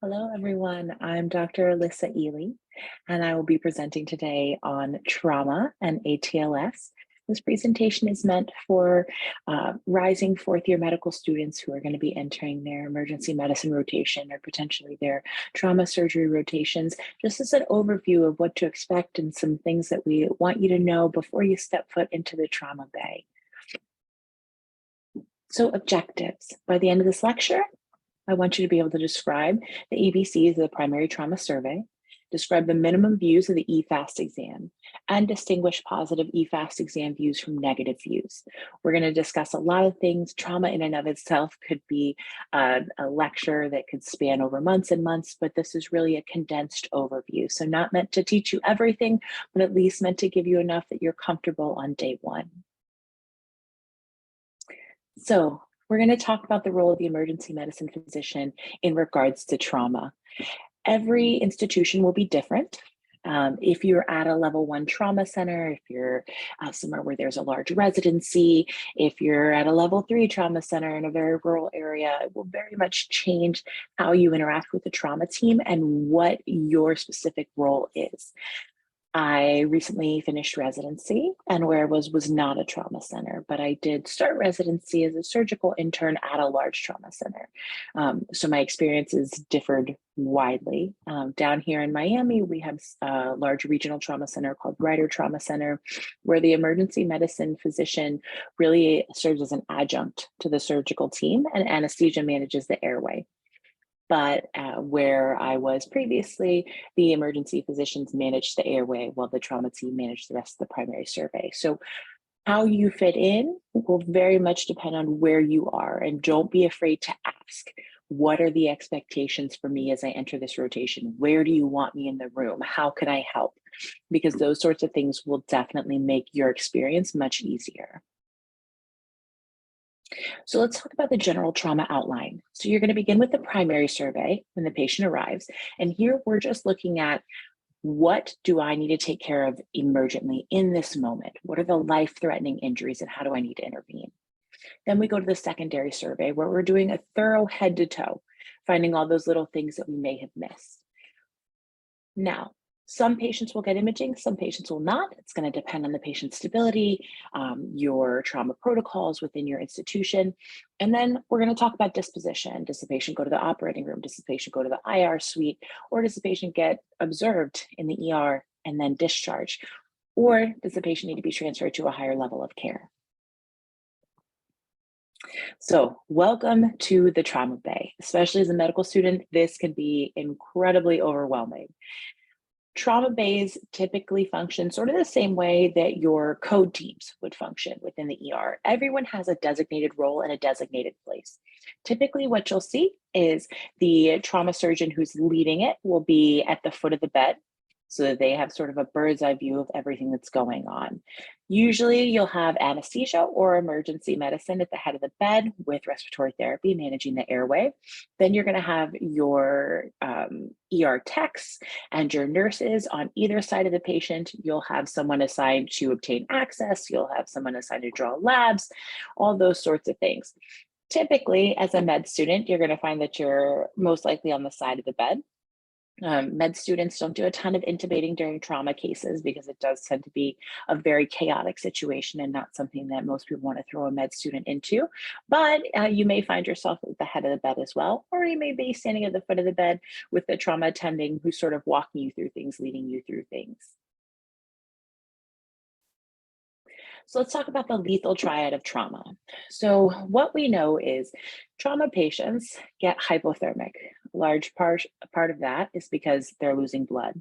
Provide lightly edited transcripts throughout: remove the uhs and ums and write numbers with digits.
Hello, everyone. I'm Dr. Alyssa Eily, and I will be presenting today on trauma and ATLS. This presentation is meant for rising fourth-year medical students who are going to be entering their emergency medicine rotation or potentially their trauma surgery rotations, just as an overview of what to expect and some things that we want you to know before you step foot into the trauma bay. So objectives. By the end of this lecture, I want you to be able to describe the ABCs of the primary trauma survey, describe the minimum views of the eFAST exam, and distinguish positive eFAST exam views from negative views. We're going to discuss a lot of things. Trauma in and of itself could be a lecture that could span over months and months, but this is really a condensed overview. So not meant to teach you everything, but at least meant to give you enough that you're comfortable on day one. So we're going to talk about the role of the emergency medicine physician in regards to trauma. Every institution will be different. If you're at a level 1 trauma center, if you're somewhere where there's a large residency, if you're at a level 3 trauma center in a very rural area, it will very much change how you interact with the trauma team and what your specific role is. I recently finished residency, and where I was not a trauma center, but I did start residency as a surgical intern at a large trauma center. So my experiences differed widely. Down here in Miami, we have a large regional trauma center called Ryder Trauma Center, where the emergency medicine physician really serves as an adjunct to the surgical team, and anesthesia manages the airway. But where I was previously, the emergency physicians managed the airway while the trauma team managed the rest of the primary survey. So how you fit in will very much depend on where you are, and don't be afraid to ask, what are the expectations for me as I enter this rotation? Where do you want me in the room? How can I help? Because those sorts of things will definitely make your experience much easier. So let's talk about the general trauma outline. So you're going to begin with the primary survey when the patient arrives. And here we're just looking at, what do I need to take care of emergently in this moment? What are the life-threatening injuries and how do I need to intervene? Then we go to the secondary survey where we're doing a thorough head to toe, finding all those little things that we may have missed. Now, some patients will get imaging, some patients will not. It's going to depend on the patient's stability, your trauma protocols within your institution. And then we're going to talk about disposition. Does the patient go to the operating room? Does the patient go to the IR suite? Or does the patient get observed in the ER and then discharged? Or does the patient need to be transferred to a higher level of care? So welcome to the trauma bay. Especially as a medical student, this can be incredibly overwhelming. Trauma bays typically function sort of the same way that your code teams would function within the ER. Everyone has a designated role and a designated place. Typically what you'll see is the trauma surgeon who's leading it will be at the foot of the bed, so that they have sort of a bird's eye view of everything that's going on. Usually you'll have anesthesia or emergency medicine at the head of the bed with respiratory therapy managing the airway. Then you're gonna have your ER techs and your nurses on either side of the patient. You'll have someone assigned to obtain access. You'll have someone assigned to draw labs, all those sorts of things. Typically, as a med student, you're gonna find that you're most likely on the side of the bed. Med students don't do a ton of intubating during trauma cases because it does tend to be a very chaotic situation and not something that most people want to throw a med student into. But you may find yourself at the head of the bed as well, or you may be standing at the foot of the bed with the trauma attending who's sort of walking you through things, leading you through things. So let's talk about the lethal triad of trauma. So what we know is trauma patients get hypothermic. A large part of that is because they're losing blood.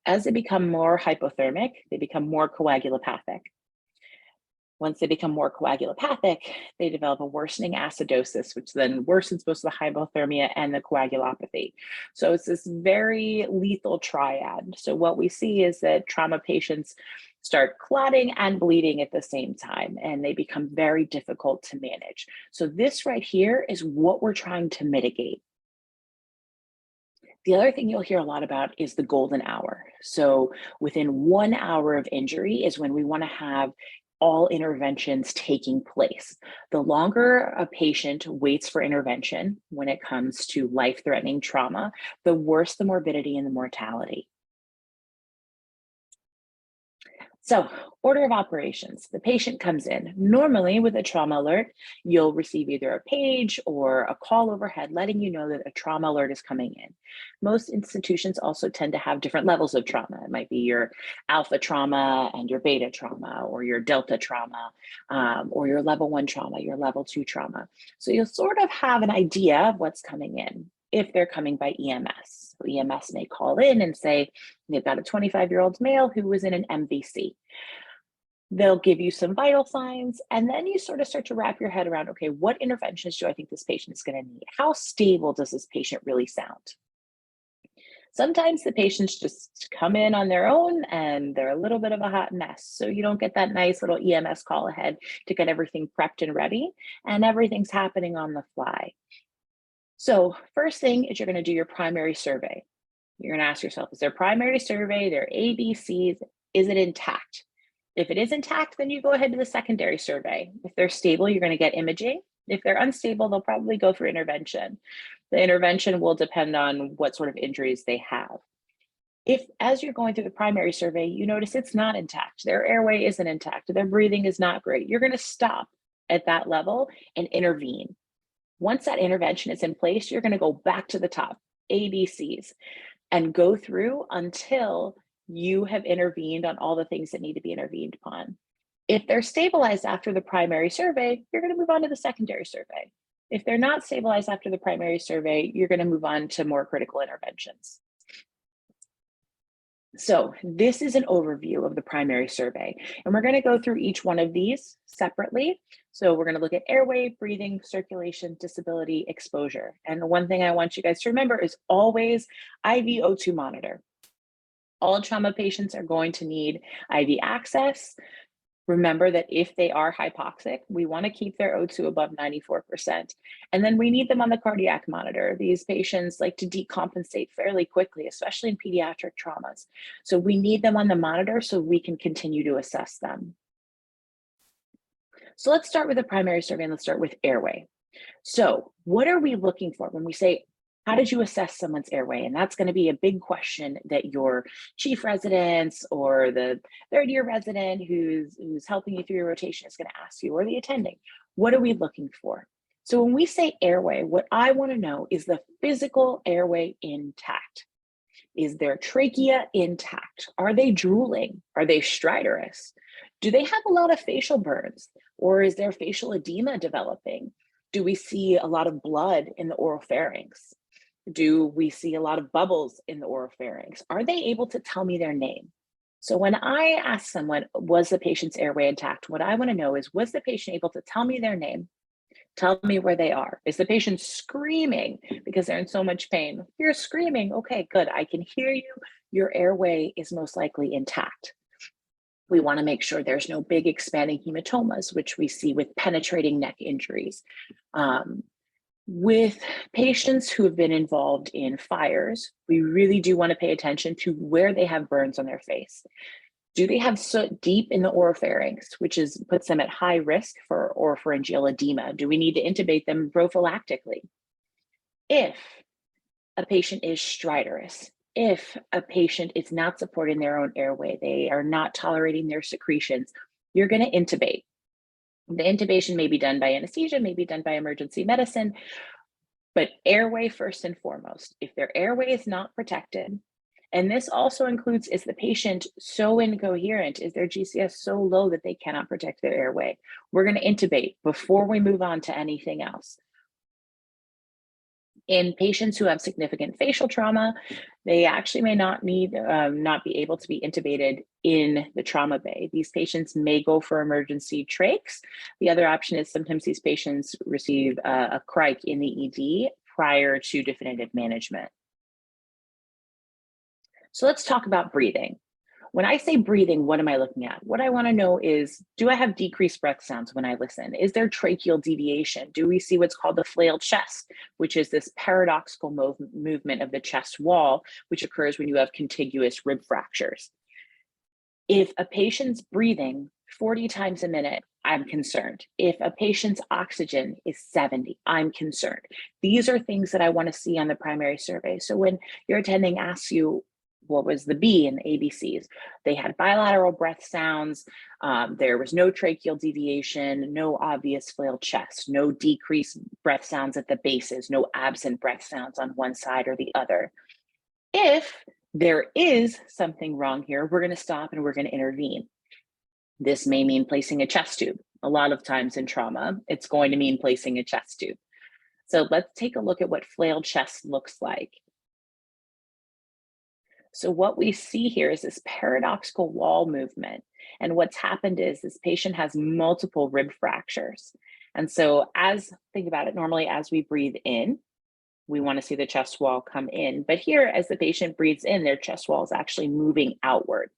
As they become more hypothermic, they become more coagulopathic. Once they become more coagulopathic, they develop a worsening acidosis, which then worsens both the hypothermia and the coagulopathy. So it's this very lethal triad. So what we see is that trauma patients start clotting and bleeding at the same time, and they become very difficult to manage. So this right here is what we're trying to mitigate. The other thing you'll hear a lot about is the golden hour. So within 1 hour of injury is when we want to have all interventions taking place. The longer a patient waits for intervention when it comes to life-threatening trauma, the worse the morbidity and the mortality. So, order of operations. The patient comes in. Normally, with a trauma alert, you'll receive either a page or a call overhead letting you know that a trauma alert is coming in. Most institutions also tend to have different levels of trauma. It might be your alpha trauma and your beta trauma, or your delta trauma, or your level 1 trauma, your level 2 trauma. So you'll sort of have an idea of what's coming in if they're coming by EMS. So EMS may call in and say, they've got a 25-year-old male who was in an MVC. They'll give you some vital signs, and then you sort of start to wrap your head around, okay, what interventions do I think this patient is going to need? How stable does this patient really sound? Sometimes the patients just come in on their own and they're a little bit of a hot mess. So you don't get that nice little EMS call ahead to get everything prepped and ready, and everything's happening on the fly. So first thing is you're going to do your primary survey. You're going to ask yourself, is their primary survey, their ABCs, is it intact? If it is intact, then you go ahead to the secondary survey. If they're stable, you're going to get imaging. If they're unstable, they'll probably go for intervention. The intervention will depend on what sort of injuries they have. If, as you're going through the primary survey, you notice it's not intact, their airway isn't intact, their breathing is not great, you're going to stop at that level and intervene. Once that intervention is in place, you're going to go back to the top, ABCs, and go through until you have intervened on all the things that need to be intervened upon. If they're stabilized after the primary survey, you're going to move on to the secondary survey. If they're not stabilized after the primary survey, you're going to move on to more critical interventions. So this is an overview of the primary survey, and we're going to go through each one of these separately. So we're going to look at airway, breathing, circulation, disability, exposure. And the one thing I want you guys to remember is always IV O2 monitor. All trauma patients are going to need IV access. Remember that if they are hypoxic, we want to keep their O2 above 94%. And then we need them on the cardiac monitor. These patients like to decompensate fairly quickly, especially in pediatric traumas. So we need them on the monitor so we can continue to assess them. So let's start with the primary survey, and let's start with airway. So what are we looking for when we say, how did you assess someone's airway? And that's going to be a big question that your chief residents or the third-year resident who's helping you through your rotation is going to ask you, or the attending. What are we looking for? So when we say airway, what I want to know is the physical airway intact. Is their trachea intact? Are they drooling? Are they stridorous? Do they have a lot of facial burns? Or is there facial edema developing? Do we see a lot of blood in the oropharynx? Do we see a lot of bubbles in the oropharynx? Are they able to tell me their name? So when I ask someone, was the patient's airway intact? What I want to know is, was the patient able to tell me their name? Tell me where they are. Is the patient screaming because they're in so much pain? You're screaming. Okay, good. I can hear you. Your airway is most likely intact. We want to make sure there's no big expanding hematomas, which we see with penetrating neck injuries. With patients who have been involved in fires, we really do want to pay attention to where they have burns on their face. Do they have soot deep in the oropharynx, which puts them at high risk for oropharyngeal edema? Do we need to intubate them prophylactically? If a patient is stridorous, if a patient is not supporting their own airway, they are not tolerating their secretions, you're going to intubate. The intubation may be done by anesthesia, may be done by emergency medicine, but airway first and foremost. If their airway is not protected, and this also includes, is the patient so incoherent, is their GCS so low that they cannot protect their airway, we're going to intubate before we move on to anything else. In patients who have significant facial trauma, they actually may not be able to be intubated in the trauma bay. These patients may go for emergency trachs. The other option is sometimes these patients receive a crike in the ED prior to definitive management. So let's talk about breathing. When I say breathing, what am I looking at? What I want to know is, do I have decreased breath sounds when I listen? Is there tracheal deviation? Do we see what's called the flailed chest, which is this paradoxical movement of the chest wall, which occurs when you have contiguous rib fractures? If a patient's breathing 40 times a minute, I'm concerned. If a patient's oxygen is 70, I'm concerned. These are things that I want to see on the primary survey. So when your attending asks you, what was the B in the ABCs? They had bilateral breath sounds. There was no tracheal deviation, no obvious flailed chest, no decreased breath sounds at the bases, no absent breath sounds on one side or the other. If there is something wrong here, we're going to stop and we're going to intervene. This may mean placing a chest tube. A lot of times in trauma, it's going to mean placing a chest tube. So let's take a look at what flailed chest looks like. So what we see here is this paradoxical wall movement. And what's happened is this patient has multiple rib fractures. And so think about it, normally as we breathe in, we want to see the chest wall come in. But here, as the patient breathes in, their chest wall is actually moving outward.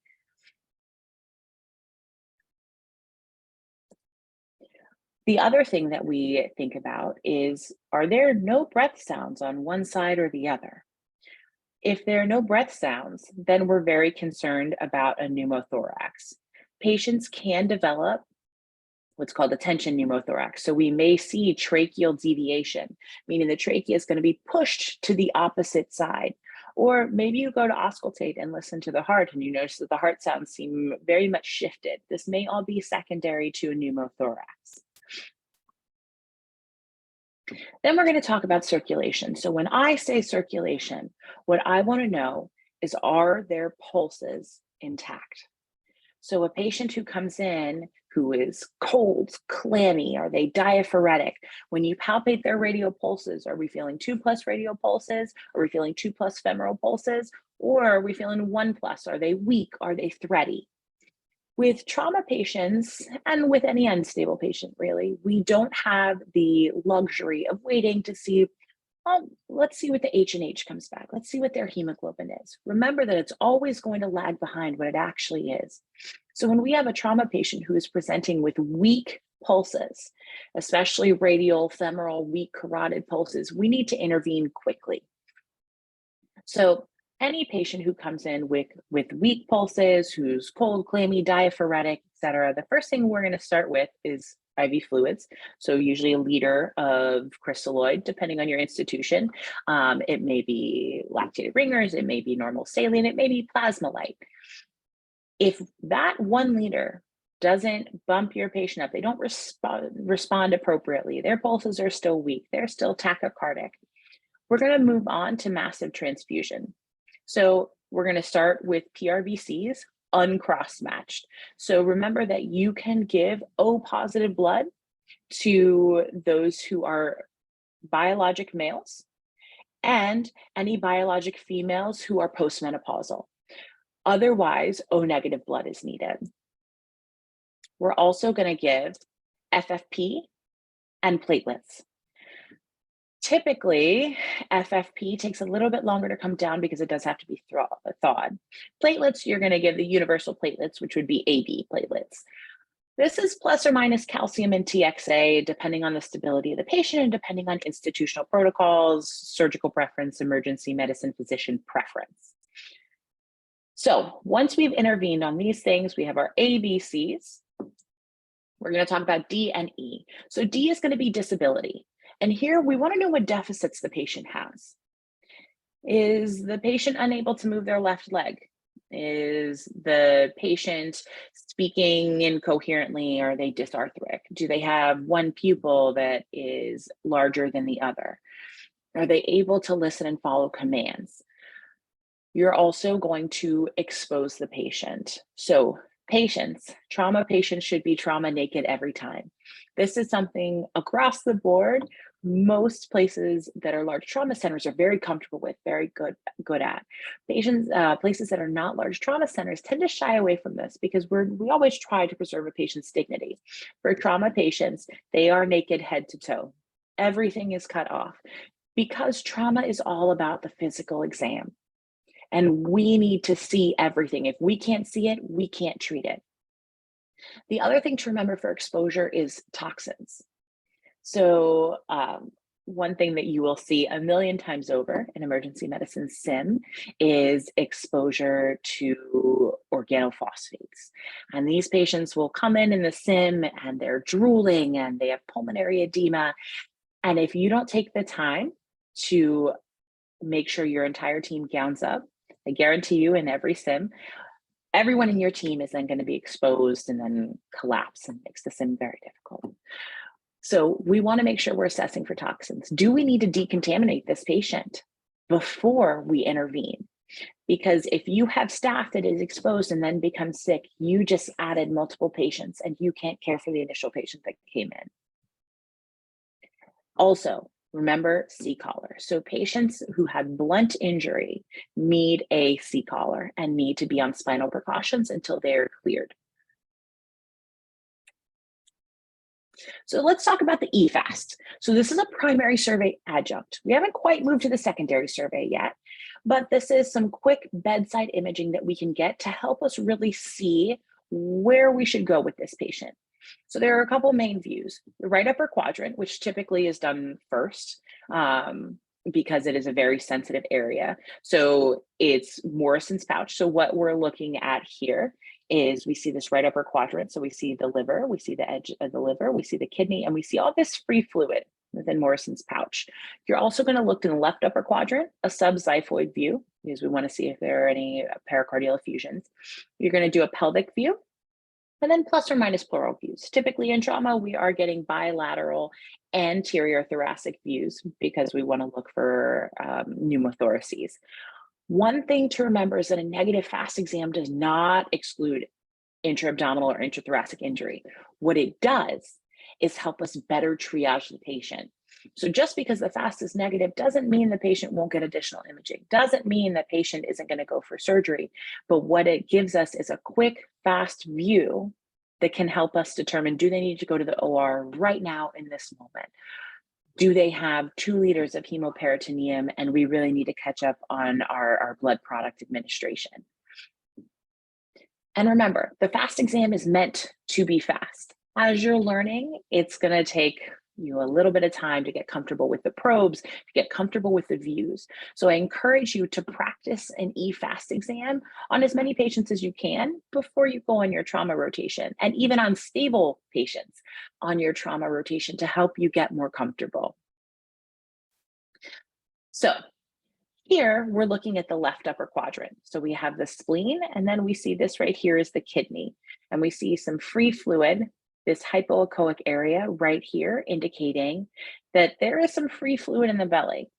The other thing that we think about is, are there no breath sounds on one side or the other? If there are no breath sounds, then we're very concerned about a pneumothorax. Patients can develop what's called a tension pneumothorax. So we may see tracheal deviation, meaning the trachea is going to be pushed to the opposite side. Or maybe you go to auscultate and listen to the heart and you notice that the heart sounds seem very much shifted. This may all be secondary to a pneumothorax. Then we're going to talk about circulation. So when I say circulation, what I want to know is, are their pulses intact? So a patient who comes in who is cold, clammy, are they diaphoretic? When you palpate their radial pulses, are we feeling 2+ radial pulses? Are we feeling 2+ femoral pulses? Or are we feeling 1+? Are they weak? Are they thready? With trauma patients, and with any unstable patient really, we don't have the luxury of waiting to see, oh, let's see what the H&H comes back. Let's see what their hemoglobin is. Remember that it's always going to lag behind what it actually is. So when we have a trauma patient who is presenting with weak pulses, especially radial, femoral, weak carotid pulses, we need to intervene quickly. So any patient who comes in with weak pulses, who's cold, clammy, diaphoretic, etc., the first thing we're going to start with is IV fluids. So usually a liter of crystalloid, depending on your institution. It may be lactated ringers, it may be normal saline, it may be plasma-light. If that 1 liter doesn't bump your patient up, they don't respond appropriately, their pulses are still weak, they're still tachycardic, we're going to move on to massive transfusion. So we're going to start with PRVCs, uncross-matched. So remember that you can give O-positive blood to those who are biologic males and any biologic females who are postmenopausal. Otherwise, O-negative blood is needed. We're also going to give FFP and platelets. Typically, FFP takes a little bit longer to come down because it does have to be thawed. Platelets, you're going to give the universal platelets, which would be AB platelets. This is plus or minus calcium and TXA, depending on the stability of the patient and depending on institutional protocols, surgical preference, emergency medicine physician preference. So once we've intervened on these things, we have our ABCs. We're going to talk about D and E. So D is going to be disability. And here we want to know what deficits the patient has. Is the patient unable to move their left leg? Is the patient speaking incoherently? Are they dysarthric? Do they have one pupil that is larger than the other? Are they able to listen and follow commands? You're also going to expose the patient. So patients, trauma patients should be trauma naked every time. This is something across the board, most places that are large trauma centers are very comfortable with, very good at. Patients, places that are not large trauma centers tend to shy away from this because we always try to preserve a patient's dignity. For trauma patients, they are naked head to toe. Everything is cut off because trauma is all about the physical exam. And we need to see everything. If we can't see it, we can't treat it. The other thing to remember for exposure is toxins. So one thing that you will see a million times over in emergency medicine sim is exposure to organophosphate. months. And these patients will come in the sim and they're drooling and they have pulmonary edema. And if you don't take the time to make sure your entire team gowns up, I guarantee you in every sim, everyone in your team is then going to be exposed and then collapse and makes the sim very difficult. So we want to make sure we're assessing for toxins. Do we need to decontaminate this patient before we intervene? Because if you have staff that is exposed and then becomes sick, you just added multiple patients and you can't care for the initial patient that came in. Also, remember C-collar. So patients who had blunt injury need a C-collar and need to be on spinal precautions until they are cleared. So let's talk about the eFAST. So this is a primary survey adjunct. We haven't quite moved to the secondary survey yet, but this is some quick bedside imaging that we can get to help us really see where we should go with this patient. So there are a couple main views. The right upper quadrant, which typically is done first because it is a very sensitive area. So it's Morrison's pouch. So what we're looking at here is we see this right upper quadrant. So we see the liver, we see the edge of the liver, we see the kidney, and we see all this free fluid within Morrison's pouch. You're also going to look in the left upper quadrant, a subxiphoid view, because we want to see if there are any pericardial effusions. You're going to do a pelvic view, and then plus or minus pleural views. Typically in trauma, we are getting bilateral anterior thoracic views because we want to look for pneumothoraces. One thing to remember is that a negative FAST exam does not exclude intra-abdominal or intrathoracic injury. What it does is help us better triage the patient. So just because the FAST is negative doesn't mean the patient won't get additional imaging, doesn't mean the patient isn't going to go for surgery, but what it gives us is a quick, fast view that can help us determine, do they need to go to the OR right now in this moment? Do they have 2 liters of hemoperitoneum and we really need to catch up on our blood product administration? And remember, the FAST exam is meant to be fast. As you're learning, it's going to take you a little bit of time to get comfortable with the probes, to get comfortable with the views. So I encourage you to practice an eFAST exam on as many patients as you can before you go on your trauma rotation, and even on stable patients on your trauma rotation to help you get more comfortable. So here we're looking at the left upper quadrant. So we have the spleen, and then we see this right here is the kidney, and we see some free fluid, this hypoechoic area right here, indicating that there is some free fluid in the belly.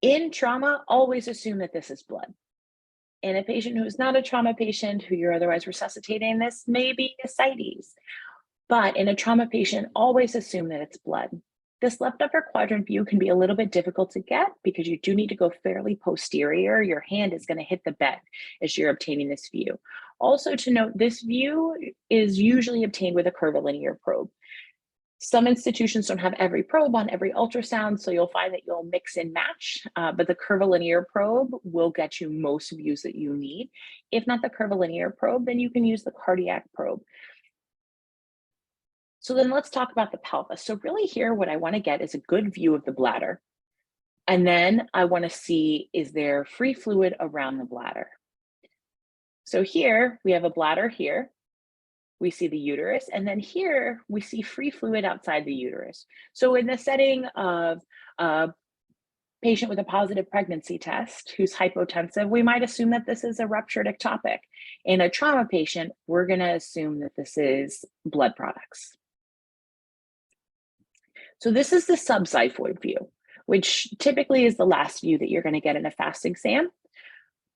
In trauma, always assume that this is blood. In a patient who's not a trauma patient, who you're otherwise resuscitating, this may be ascites. But in a trauma patient, always assume that it's blood. This left upper quadrant view can be a little bit difficult to get because you do need to go fairly posterior. Your hand is going to hit the bed as you're obtaining this view. Also to note, this view is usually obtained with a curvilinear probe. Some institutions don't have every probe on every ultrasound, so you'll find that you'll mix and match, but the curvilinear probe will get you most views that you need. If not the curvilinear probe, then you can use the cardiac probe. So then let's talk about the pelvis. So really here, what I want to get is a good view of the bladder. And then I want to see, is there free fluid around the bladder? So here we have a bladder here. We see the uterus, and then here we see free fluid outside the uterus. So in the setting of a patient with a positive pregnancy test who's hypotensive, we might assume that this is a ruptured ectopic. In a trauma patient, we're going to assume that this is blood products. So this is the subxiphoid view, which typically is the last view that you're going to get in a FAST exam.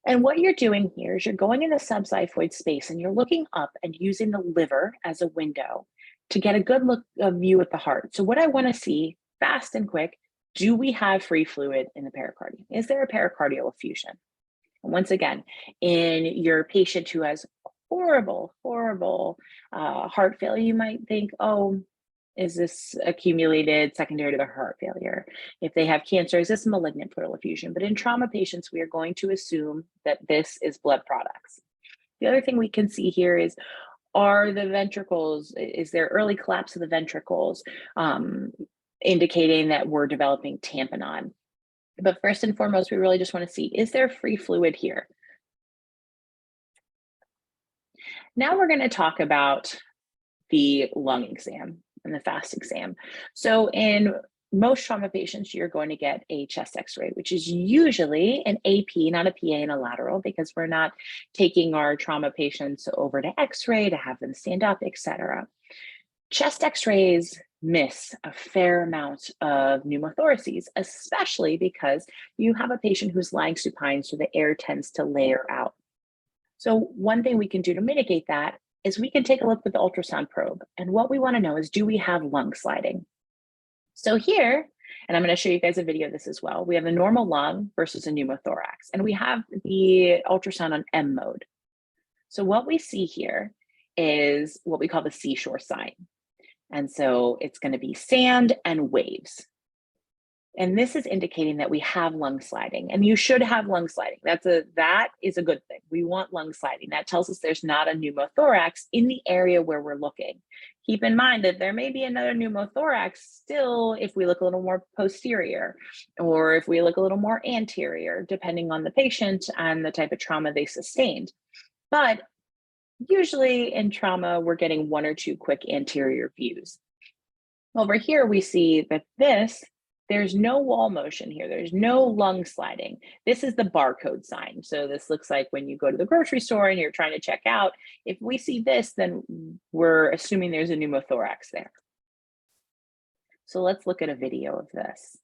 And what you're doing here is you're going in the subxiphoid space and you're looking up and using the liver as a window to get a good view at the heart. So what I want to see, fast and quick, do we have free fluid in the pericardium? Is there a pericardial effusion? And once again, in your patient who has horrible heart failure, you might think, oh, is this accumulated secondary to the heart failure? If they have cancer, is this malignant pleural effusion? But in trauma patients, we are going to assume that this is blood products. The other thing we can see here is, are the ventricles, is there early collapse of the ventricles, indicating that we're developing tamponade? But first and foremost, we really just want to see, is there free fluid here? Now we're going to talk about the lung exam and the FAST exam. So in most trauma patients, you're going to get a chest x-ray, which is usually an AP, not a PA and a lateral, because we're not taking our trauma patients over to x-ray to have them stand up, etc. Chest x-rays miss a fair amount of pneumothoraces, especially because you have a patient who's lying supine, so the air tends to layer out. So one thing we can do to mitigate that is we can take a look with the ultrasound probe. And what we want to know is, do we have lung sliding? So here, and I'm going to show you guys a video of this as well, we have a normal lung versus a pneumothorax, and we have the ultrasound on M mode. So what we see here is what we call the seashore sign. And so it's going to be sand and waves. And this is indicating that we have lung sliding, and you should have lung sliding. That is a good thing. We want lung sliding. That tells us there's not a pneumothorax in the area where we're looking. Keep in mind that there may be another pneumothorax still if we look a little more posterior, or if we look a little more anterior, depending on the patient and the type of trauma they sustained. But usually in trauma, we're getting one or two quick anterior views. Over here, we see that there's no wall motion here. There's no lung sliding. This is the barcode sign. So this looks like when you go to the grocery store and you're trying to check out. If we see this, then we're assuming there's a pneumothorax there. So let's look at a video of this.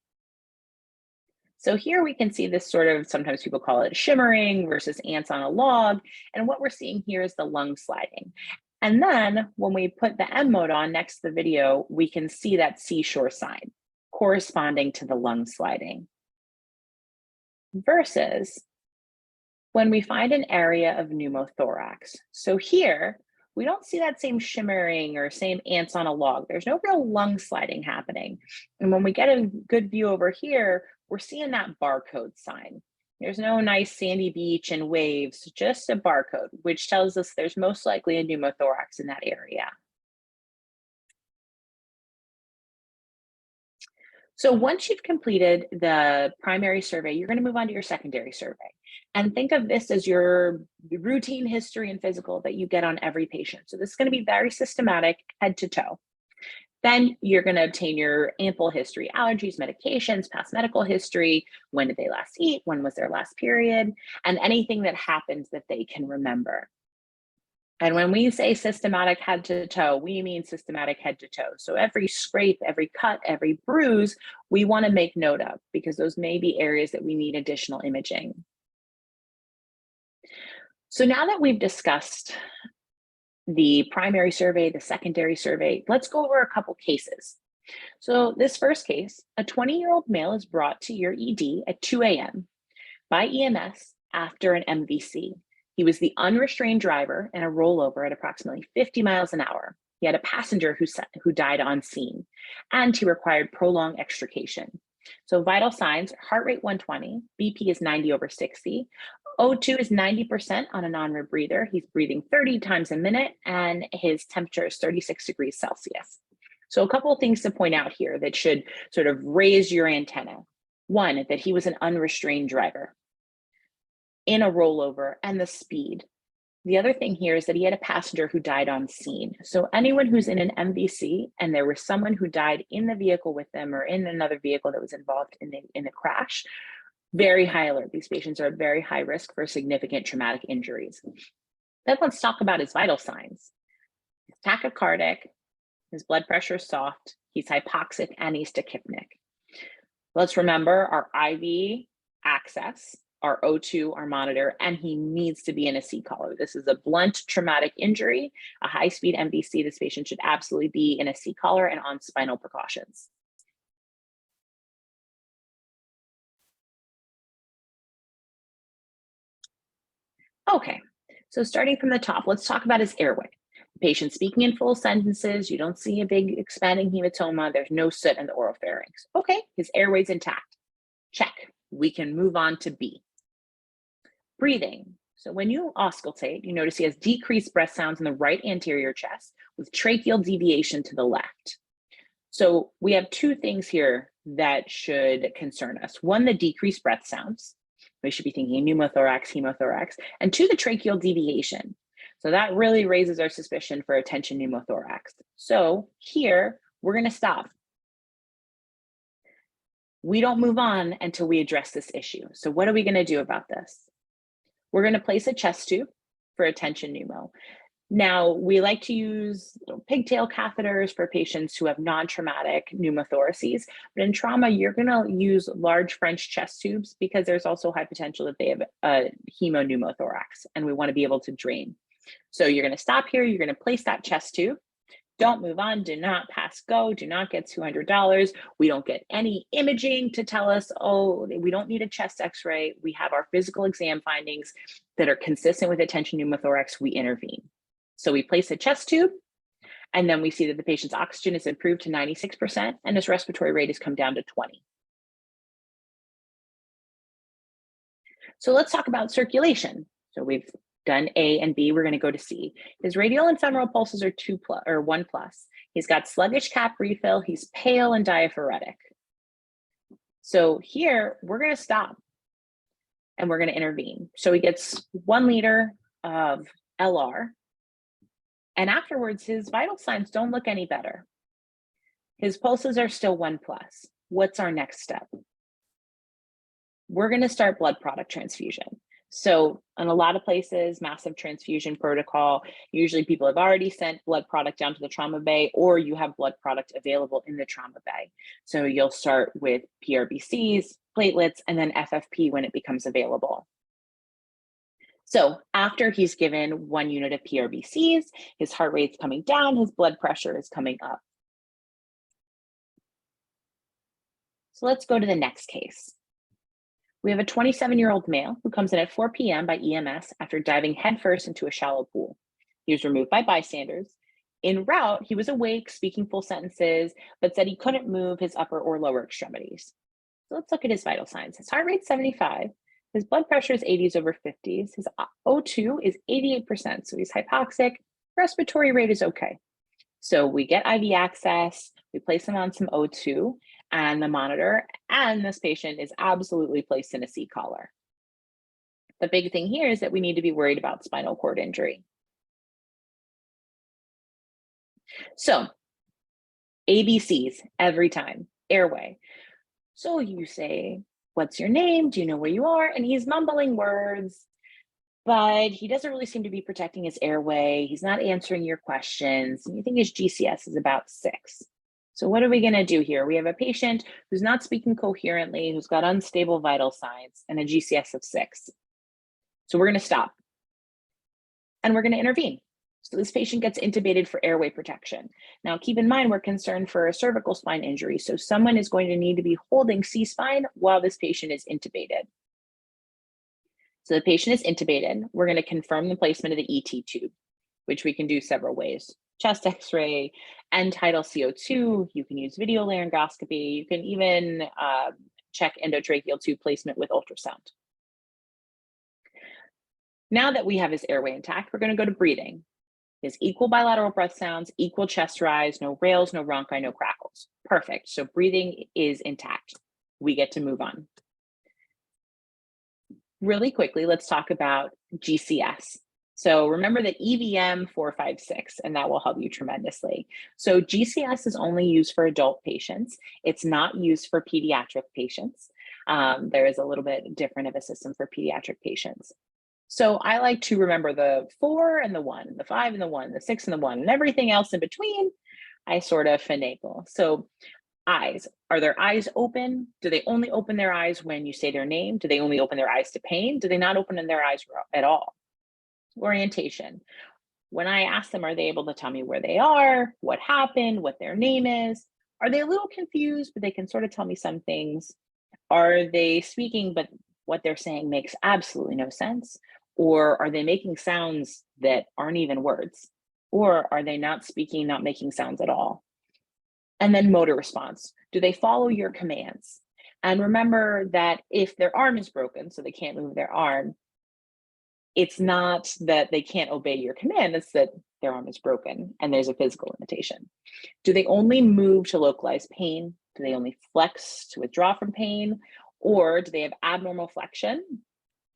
So here we can see this sort of, sometimes people call it shimmering versus ants on a log. And what we're seeing here is the lung sliding. And then when we put the M mode on next to the video, we can see that seashore sign corresponding to the lung sliding. Versus when we find an area of pneumothorax. So here, we don't see that same shimmering or same ants on a log. There's no real lung sliding happening. And when we get a good view over here, we're seeing that barcode sign. There's no nice sandy beach and waves, just a barcode, which tells us there's most likely a pneumothorax in that area. So once you've completed the primary survey, you're going to move on to your secondary survey. And think of this as your routine history and physical that you get on every patient. So this is going to be very systematic, head to toe. Then you're going to obtain your ample history, allergies, medications, past medical history, when did they last eat, when was their last period, and anything that happens that they can remember. And when we say systematic head to toe, we mean systematic head to toe. So every scrape, every cut, every bruise, we want to make note of, because those may be areas that we need additional imaging. So now that we've discussed the primary survey, the secondary survey, let's go over a couple cases. So this first case, a 20-year-old male is brought to your ED at 2 a.m. by EMS after an MVC. He was the unrestrained driver in a rollover at approximately 50 miles an hour. He had a passenger who died on scene, and he required prolonged extrication. So vital signs: heart rate 120, BP is 90/60, O2 is 90% on a non-rebreather. He's breathing 30 times a minute, and his temperature is 36 degrees Celsius. So a couple of things to point out here that should sort of raise your antenna. One, that he was an unrestrained driver in a rollover, and the speed. The other thing here is that he had a passenger who died on scene. So anyone who's in an MVC and there was someone who died in the vehicle with them or in another vehicle that was involved in the crash, very high alert. These patients are at very high risk for significant traumatic injuries. Then let's talk about his vital signs. He's tachycardic, his blood pressure is soft, he's hypoxic, and he's tachypnic. Let's remember our IV access, our O2, our monitor, and he needs to be in a C-collar. This is a blunt traumatic injury, a high-speed MVC. This patient should absolutely be in a C-collar and on spinal precautions. Okay, so starting from the top, let's talk about his airway. The patient speaking in full sentences, you don't see a big expanding hematoma, there's no soot in the oropharynx. Okay, his airway's intact. Check. We can move on to B. Breathing. So when you auscultate, you notice he has decreased breath sounds in the right anterior chest with tracheal deviation to the left. So we have two things here that should concern us. One, the decreased breath sounds. We should be thinking pneumothorax, hemothorax, and two, the tracheal deviation. So that really raises our suspicion for a tension pneumothorax. So here, we're gonna stop. We don't move on until we address this issue. So what are we gonna do about this? We're gonna place a chest tube for a tension pneumo. Now, we like to use pigtail catheters for patients who have non-traumatic pneumothoraces, but in trauma, you're gonna use large French chest tubes because there's also high potential that they have a hemopneumothorax, and we wanna be able to drain. So you're gonna stop here, you're gonna place that chest tube. Don't move on, do not pass go, do not get $200. We don't get any imaging to tell us, oh, we don't need a chest x-ray. We have our physical exam findings that are consistent with a tension pneumothorax, we intervene. So we place a chest tube, and then we see that the patient's oxygen is improved to 96%, and his respiratory rate has come down to 20. So let's talk about circulation. So we've done A and B, we're gonna go to C. His radial and femoral pulses are 1+. He's got sluggish cap refill, he's pale and diaphoretic. So here, we're gonna stop and we're gonna intervene. So he gets 1 liter of LR, and afterwards, his vital signs don't look any better. His pulses are still 1+. What's our next step? We're gonna start blood product transfusion. So in a lot of places, massive transfusion protocol, usually people have already sent blood product down to the trauma bay, or you have blood product available in the trauma bay. So you'll start with PRBCs, platelets, and then FFP when it becomes available. So after he's given 1 unit of PRBCs, his heart rate's coming down, his blood pressure is coming up. So let's go to the next case. We have a 27-year-old male who comes in at 4 p.m. by EMS after diving headfirst into a shallow pool. He was removed by bystanders. En route, he was awake, speaking full sentences, but said he couldn't move his upper or lower extremities. So let's look at his vital signs. His heart rate's 75. His blood pressure is 80s over 50s. His O2 is 88%, so he's hypoxic. Respiratory rate is okay. So we get IV access, we place him on some O2 and the monitor, and this patient is absolutely placed in a C collar. The big thing here is that we need to be worried about spinal cord injury. So ABCs every time. Airway. So you say, what's your name? Do you know where you are? And he's mumbling words, but he doesn't really seem to be protecting his airway. He's not answering your questions. And you think his GCS is about 6. So what are we gonna do here? We have a patient who's not speaking coherently, who's got unstable vital signs and a GCS of 6. So we're gonna stop and we're gonna intervene. So this patient gets intubated for airway protection. Now keep in mind, we're concerned for a cervical spine injury. So someone is going to need to be holding C-spine while this patient is intubated. So the patient is intubated. We're gonna confirm the placement of the ET tube, which we can do several ways. Chest x-ray, end tidal CO2, you can use video laryngoscopy, you can even check endotracheal tube placement with ultrasound. Now that we have his airway intact, we're gonna go to breathing. His equal bilateral breath sounds, equal chest rise, no rales, no rhonchi, no crackles. Perfect, so breathing is intact. We get to move on. Really quickly, let's talk about GCS. So remember the EVM 456, and that will help you tremendously. So GCS is only used for adult patients. It's not used for pediatric patients. There is a little bit different of a system for pediatric patients. So I like to remember the 4 and the 1, the 5 and the 1, the 6 and the 1, and everything else in between, I sort of finagle. So eyes, are their eyes open? Do they only open their eyes when you say their name? Do they only open their eyes to pain? Do they not open their eyes at all? Orientation. When I ask them, are they able to tell me where they are, what happened, what their name is? Are they a little confused, but they can sort of tell me some things? Are they speaking, but what they're saying makes absolutely no sense? Or are they making sounds that aren't even words? Or are they not speaking, not making sounds at all? And then motor response. Do they follow your commands? And remember that if their arm is broken, so they can't move their arm, it's not that they can't obey your command, it's that their arm is broken and there's a physical limitation. Do they only move to localize pain? Do they only flex to withdraw from pain? Or do they have abnormal flexion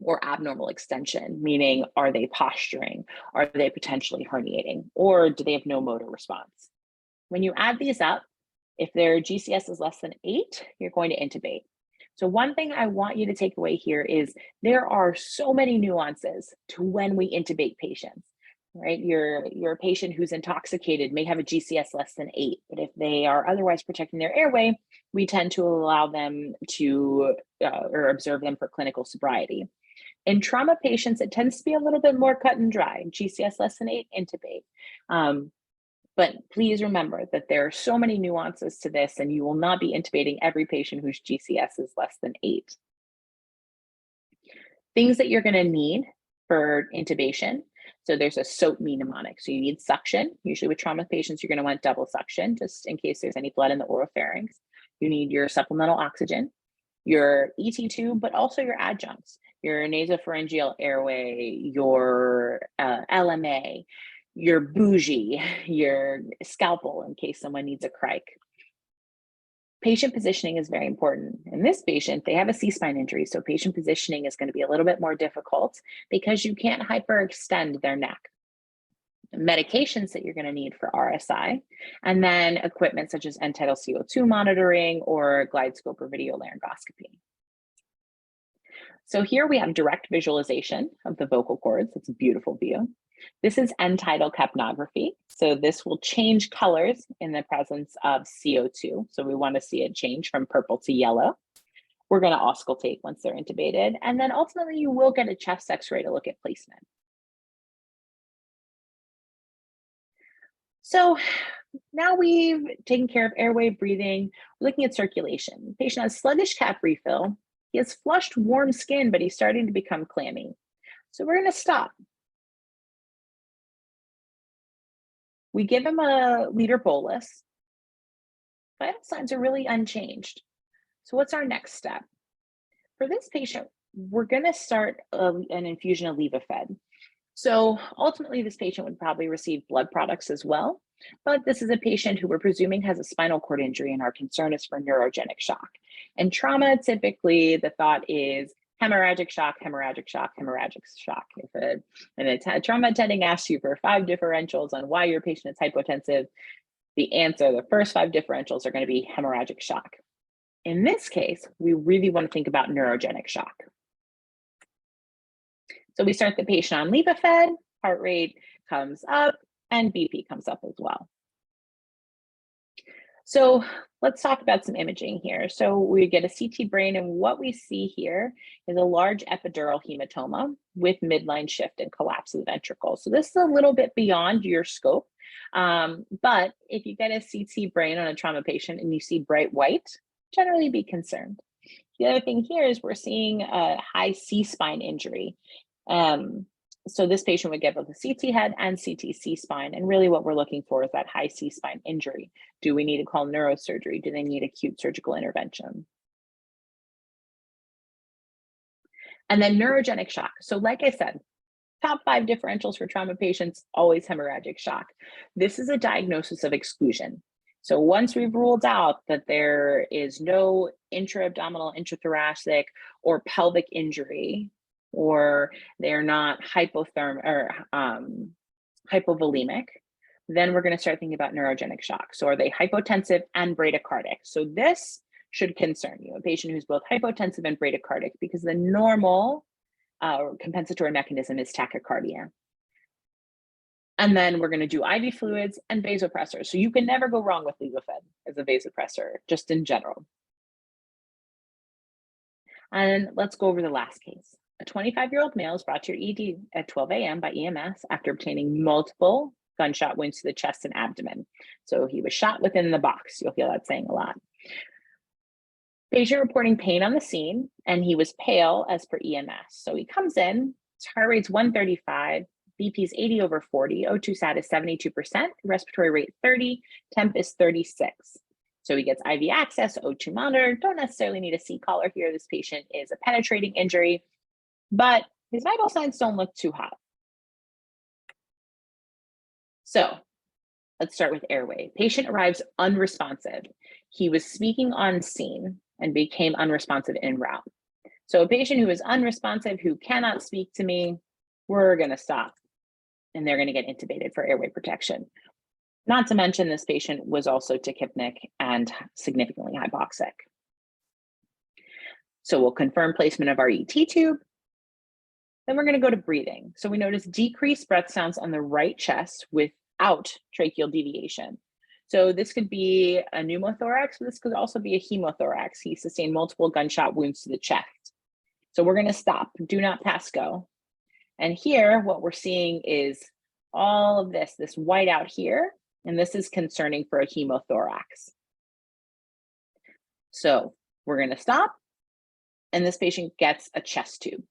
or abnormal extension, meaning are they posturing? Are they potentially herniating? Or do they have no motor response? When you add these up, if their GCS is less than 8, you're going to intubate. So one thing I want you to take away here is there are so many nuances to when we intubate patients, right? Your patient who's intoxicated may have a GCS less than 8, but if they are otherwise protecting their airway, we tend to allow them to or observe them for clinical sobriety. In trauma patients, it tends to be a little bit more cut and dry. GCS less than 8, intubate. But please remember that there are so many nuances to this, and you will not be intubating every patient whose GCS is less than 8. Things that you're going to need for intubation. So there's a SOAP-me mnemonic. So you need suction. Usually with trauma patients, you're going to want double suction, just in case there's any blood in the oropharynx. You need your supplemental oxygen, your ET tube, but also your adjuncts, your nasopharyngeal airway, your LMA, your bougie, your scalpel in case someone needs a crike. Patient positioning is very important. In this patient, they have a C-spine injury, so patient positioning is going to be a little bit more difficult because you can't hyperextend their neck. Medications that you're going to need for RSI, and then equipment such as end-tidal CO2 monitoring or glide scope or video laryngoscopy. So here we have direct visualization of the vocal cords. It's a beautiful view. This is end-tidal capnography. So this will change colors in the presence of CO2. So we want to see it change from purple to yellow. We're going to auscultate once they're intubated. And then ultimately you will get a chest x-ray to look at placement. So now we've taken care of airway, breathing, looking at circulation. The patient has sluggish cap refill. He has flushed warm skin, but he's starting to become clammy. So we're going to stop. We give him a liter bolus. Vital signs are really unchanged. So what's our next step? For this patient, we're going to start an infusion of eFAST. So ultimately, this patient would probably receive blood products as well. But this is a patient who we're presuming has a spinal cord injury, and our concern is for neurogenic shock. And trauma, typically, the thought is hemorrhagic shock, hemorrhagic shock, hemorrhagic shock. If a trauma attending asks you for 5 differentials on why your patient is hypotensive, the answer, the first 5 differentials are going to be hemorrhagic shock. In this case, we really want to think about neurogenic shock. So we start the patient on eFAST, heart rate comes up, and BP comes up as well. So let's talk about some imaging here. So we get a CT brain, and what we see here is a large epidural hematoma with midline shift and collapse of the ventricle. So this is a little bit beyond your scope, but if you get a CT brain on a trauma patient and you see bright white, generally be concerned. The other thing here is we're seeing a high C-spine injury. So this patient would get both a CT head and CT C-spine. And really what we're looking for is that high C-spine injury. Do we need to call neurosurgery? Do they need acute surgical intervention? And then neurogenic shock. So like I said, top 5 differentials for trauma patients, always hemorrhagic shock. This is a diagnosis of exclusion. So once we've ruled out that there is no intra-abdominal, intrathoracic, or pelvic injury, or they're not hypothermic or hypovolemic, then we're going to start thinking about neurogenic shock. So are they hypotensive and bradycardic? So this should concern you, a patient who's both hypotensive and bradycardic, because the normal compensatory mechanism is tachycardia. And then we're going to do IV fluids and vasopressors. So you can never go wrong with eFAST as a vasopressor, just in general. And let's go over the last case. A 25-year-old male is brought to your ED at 12 a.m. by EMS after obtaining multiple gunshot wounds to the chest and abdomen. So he was shot within the box. You'll hear that saying a lot. Patient reporting pain on the scene, and he was pale as per EMS. So he comes in, his heart rate's 135, BP is 80/40, O2 sat is 72%, respiratory rate 30, temp is 36. So he gets IV access, O2 monitor, don't necessarily need a C collar here. This patient is a penetrating injury, but his vital signs don't look too hot. So let's start with airway. Patient arrives unresponsive. He was speaking on scene and became unresponsive en route. So a patient who is unresponsive, who cannot speak to me, we're going to stop, and they're going to get intubated for airway protection. Not to mention this patient was also tachypnic and significantly hypoxic. So we'll confirm placement of our ET tube. Then we're going to go to breathing. So we notice decreased breath sounds on the right chest without tracheal deviation. So this could be a pneumothorax, but this could also be a hemothorax. He sustained multiple gunshot wounds to the chest. So we're going to stop, do not pass go. And here, what we're seeing is all of this white out here, and this is concerning for a hemothorax. So we're going to stop, and this patient gets a chest tube.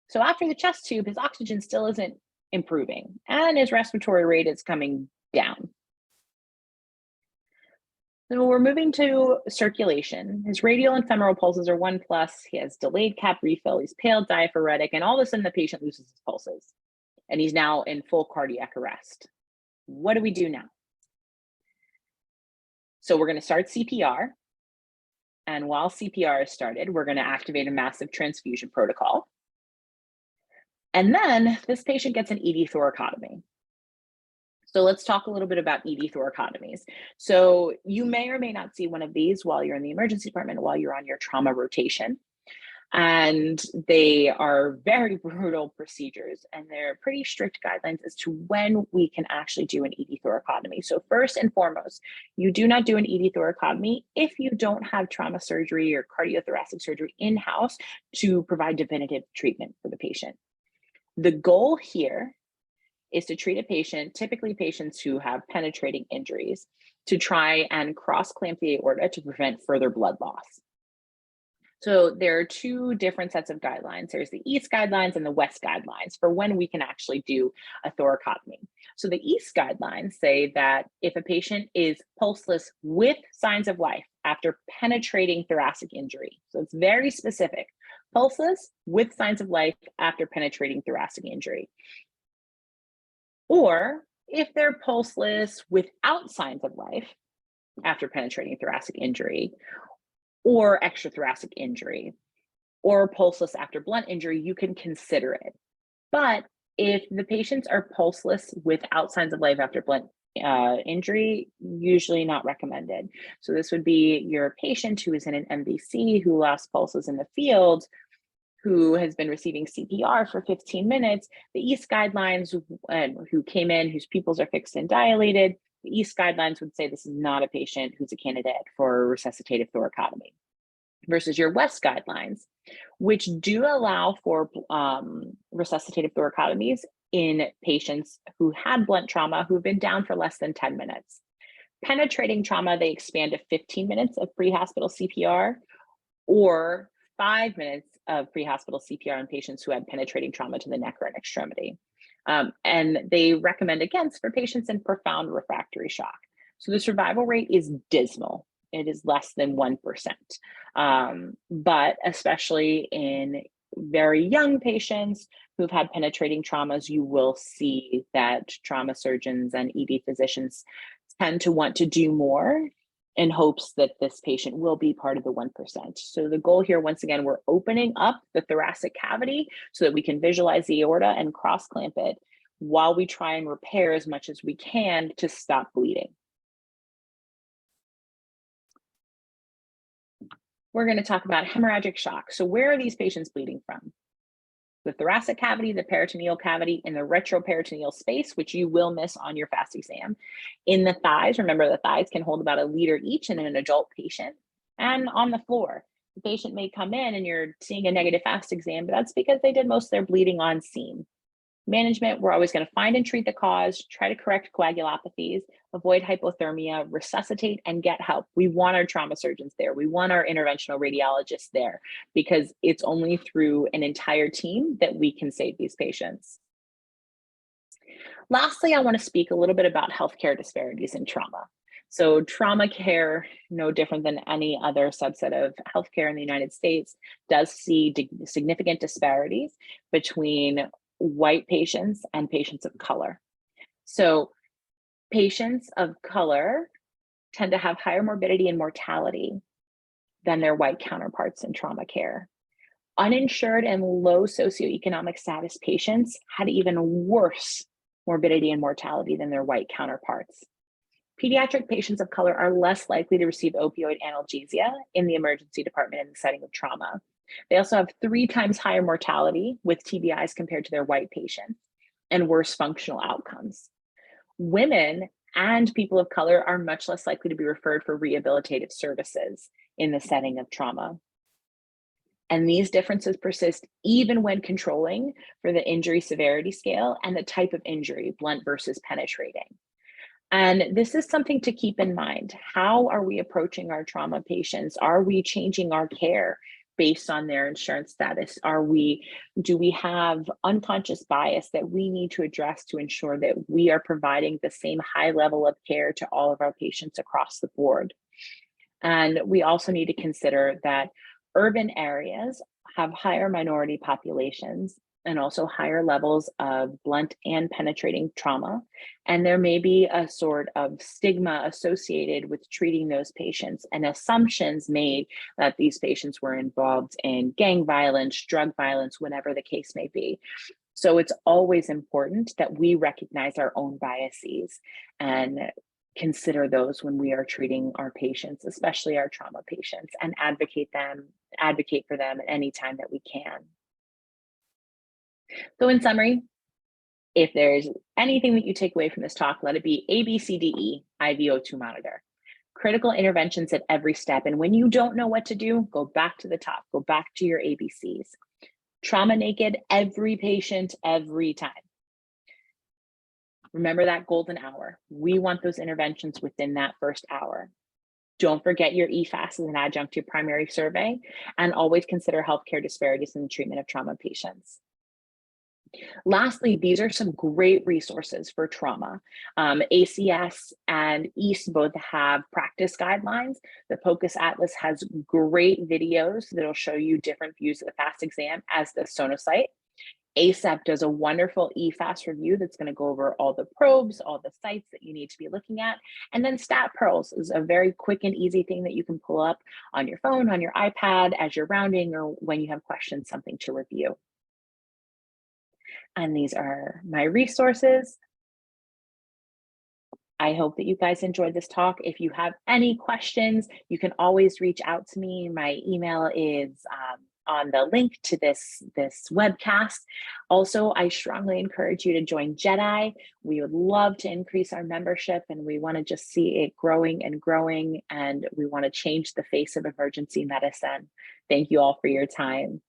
So after the chest tube, his oxygen still isn't improving, and his respiratory rate is coming down. So we're moving to circulation. His radial and femoral pulses are 1+. He has delayed cap refill. He's pale, diaphoretic, and all of a sudden the patient loses his pulses, and he's now in full cardiac arrest. What do we do now? So we're going to start CPR. And while CPR is started, we're going to activate a massive transfusion protocol. And then this patient gets an ED thoracotomy. So let's talk a little bit about ED thoracotomies. So you may or may not see one of these while you're in the emergency department, while you're on your trauma rotation. And they are very brutal procedures, and they're pretty strict guidelines as to when we can actually do an ED thoracotomy. So first and foremost, you do not do an ED thoracotomy if you don't have trauma surgery or cardiothoracic surgery in-house to provide definitive treatment for the patient. The goal here is to treat a patient, typically patients who have penetrating injuries, to try and cross-clamp the aorta to prevent further blood loss. So there are two different sets of guidelines. There's the East guidelines and the West guidelines for when we can actually do a thoracotomy. So the East guidelines say that if a patient is pulseless with signs of life after penetrating thoracic injury, so it's very specific, pulseless with signs of life after penetrating thoracic injury. Or if they're pulseless without signs of life after penetrating thoracic injury, or extrathoracic injury, or pulseless after blunt injury, you can consider it. But if the patients are pulseless without signs of life after blunt injury, usually not recommended. So this would be your patient who is in an MVC, who lost pulses in the field, who has been receiving CPR for 15 minutes. The East guidelines, who came in, whose pupils are fixed and dilated, the East guidelines would say this is not a patient who's a candidate for resuscitative thoracotomy. Versus your West guidelines, which do allow for resuscitative thoracotomies in patients who had blunt trauma who've been down for less than 10 minutes. Penetrating trauma, they expand to 15 minutes of pre-hospital CPR or 5 minutes of pre-hospital CPR in patients who had penetrating trauma to the neck or an extremity. And they recommend against for patients in profound refractory shock. So the survival rate is dismal. It is less than 1%. But especially in very young patients who've had penetrating traumas, you will see that trauma surgeons and ED physicians tend to want to do more in hopes that this patient will be part of the 1%. So the goal here, once again, we're opening up the thoracic cavity so that we can visualize the aorta and cross-clamp it while we try and repair as much as we can to stop bleeding. We're going to talk about hemorrhagic shock. So where are these patients bleeding from? The thoracic cavity, the peritoneal cavity, in the retroperitoneal space, which you will miss on your FAST exam. In the thighs, remember the thighs can hold about 1 liter each in an adult patient. And on the floor, the patient may come in and you're seeing a negative FAST exam, but that's because they did most of their bleeding on scene. Management, we're always going to find and treat the cause, try to correct coagulopathies, avoid hypothermia, resuscitate, and get help. We want our trauma surgeons there. We want our interventional radiologists there because it's only through an entire team that we can save these patients. Lastly, I want to speak a little bit about healthcare disparities in trauma. So trauma care, no different than any other subset of healthcare in the United States, does see significant disparities between white patients and patients of color. So patients of color tend to have higher morbidity and mortality than their white counterparts in trauma care. Uninsured and low socioeconomic status patients had even worse morbidity and mortality than their white counterparts. Pediatric patients of color are less likely to receive opioid analgesia in the emergency department in the setting of trauma. They also have 3 times higher mortality with TBIs compared to their white patients and worse functional outcomes. Women and people of color are much less likely to be referred for rehabilitative services in the setting of trauma. And these differences persist even when controlling for the injury severity scale and the type of injury, blunt versus penetrating. And this is something to keep in mind. How are we approaching our trauma patients? Are we changing our care based on their insurance status? Do we have unconscious bias that we need to address to ensure that we are providing the same high level of care to all of our patients across the board? And we also need to consider that urban areas have higher minority populations and also higher levels of blunt and penetrating trauma. And there may be a sort of stigma associated with treating those patients and assumptions made that these patients were involved in gang violence, drug violence, whatever the case may be. So it's always important that we recognize our own biases and consider those when we are treating our patients, especially our trauma patients, and advocate for them at any time that we can. So in summary, if there's anything that you take away from this talk, let it be ABCDE, IVO2 monitor. Critical interventions at every step. And when you don't know what to do, go back to the top, go back to your ABCs. Trauma naked, every patient, every time. Remember that golden hour. We want those interventions within that first hour. Don't forget your eFAST as an adjunct to your primary survey, and always consider healthcare disparities in the treatment of trauma patients. Lastly, these are some great resources for trauma. ACS and EAST both have practice guidelines. The POCUS Atlas has great videos that'll show you different views of the FAST exam as the Sonosite. ASAP does a wonderful eFAST review that's going to go over all the probes, all the sites that you need to be looking at. And then Stat Pearls is a very quick and easy thing that you can pull up on your phone, on your iPad as you're rounding, or when you have questions, something to review. And these are my resources. I hope that you guys enjoyed this talk. If you have any questions, you can always reach out to me. My email is on the link to this webcast. Also, I strongly encourage you to join JEDI. We would love to increase our membership, and we want to just see it growing and growing, and we want to change the face of emergency medicine. Thank you all for your time.